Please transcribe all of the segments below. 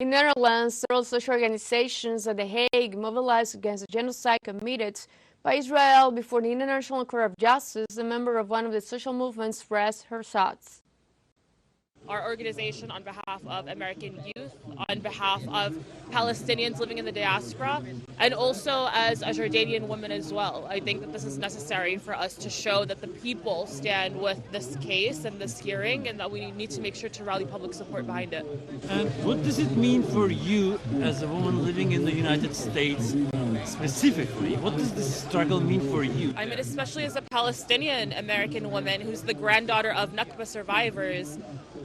In Netherlands, several social organizations at The Hague mobilized against the genocide committed by Israel before the International Court of Justice. A member of one of the social movements expressed her thoughts. Our organization, on behalf of American youth, on behalf of Palestinians living in the diaspora, and also as a Jordanian woman as well. I think that this is necessary for us to show that the people stand with this case and this hearing, and that we need to make sure to rally public support behind it. And what does it mean for you as a woman living in the United States specifically? What does this struggle mean for you? I mean, especially as a Palestinian American woman who's the granddaughter of Nakba survivors,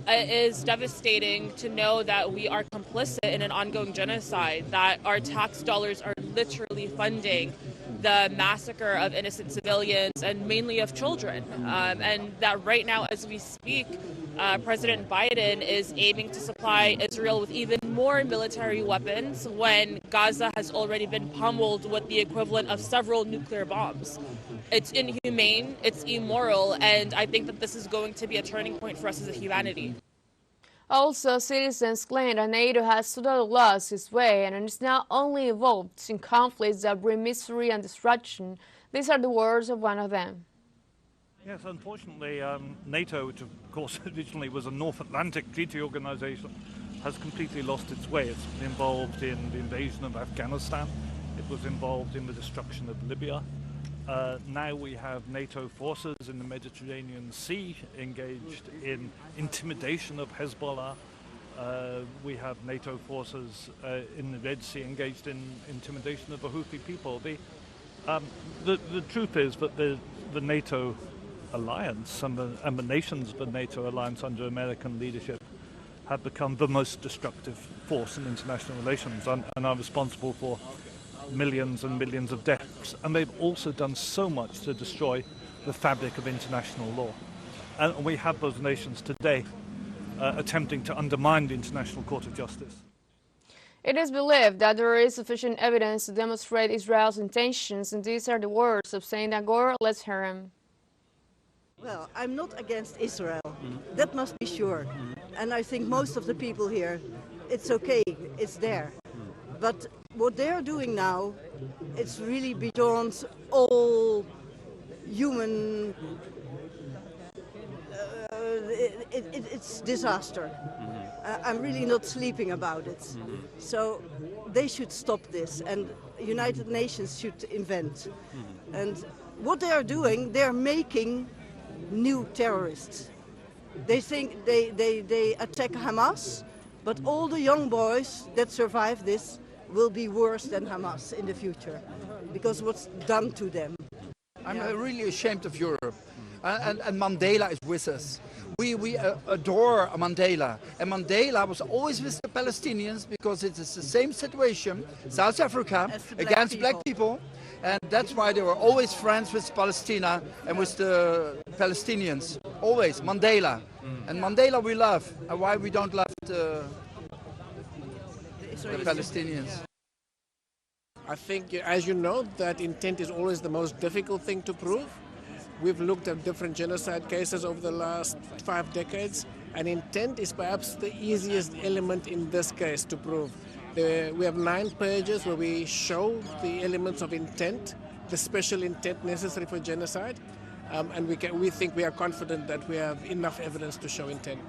it is devastating to know that we are complicit in an ongoing genocide, that our tax dollars are literally funding the massacre of innocent civilians and mainly of children. And that right now, as we speak, President Biden is aiming to supply Israel with even more military weapons when Gaza has already been pummeled with the equivalent of several nuclear bombs. It's inhumane, it's immoral, and I think that this is going to be a turning point for us as a humanity. Also, citizens claim that NATO has totally lost its way and is now only involved in conflicts that bring misery and destruction. These are the words of one of them. Yes, unfortunately, NATO, which of course originally was a North Atlantic treaty organization, has completely lost its way. It's been involved in the invasion of Afghanistan. It was involved in the destruction of Libya. Now we have NATO forces in the Mediterranean Sea engaged in intimidation of Hezbollah. We have NATO forces in the Red Sea engaged in intimidation of the Houthi people. The truth is that the NATO alliance and the nations of the NATO alliance under American leadership have become the most destructive force in international relations and are responsible for millions and millions of deaths, and they've also done so much to destroy the fabric of international law. And we have those nations today attempting to undermine the International Court of Justice. It is believed that there is sufficient evidence to demonstrate Israel's intentions, and these are the words of Saint Agor. Let's hear him. Well, I'm not against Israel. That must be sure. And I think most of the people here, it's okay, it's there. But what they're doing now, it's really beyond all human, it's disaster. I'm really not sleeping about it. So they should stop this, and United Nations should invent. And what they are doing, they're making new terrorists. They think they attack Hamas, but all the young boys that survive this will be worse than Hamas in the future, because what's done to them. I'm really ashamed of Europe, and Mandela is with us. We adore Mandela, and Mandela was always with the Palestinians because it is the same situation, South Africa, against black people, and that's why they were always friends with Palestine and with the Palestinians, always, Mandela. And Mandela we love, and why we don't love the Palestinians. I think, as you know, that intent is always the most difficult thing to prove. We've looked at different genocide cases over the last 5 decades, and intent is perhaps the easiest element in this case to prove. We have 9 pages where we show the elements of intent, the special intent necessary for genocide, and we think we are confident that we have enough evidence to show intent.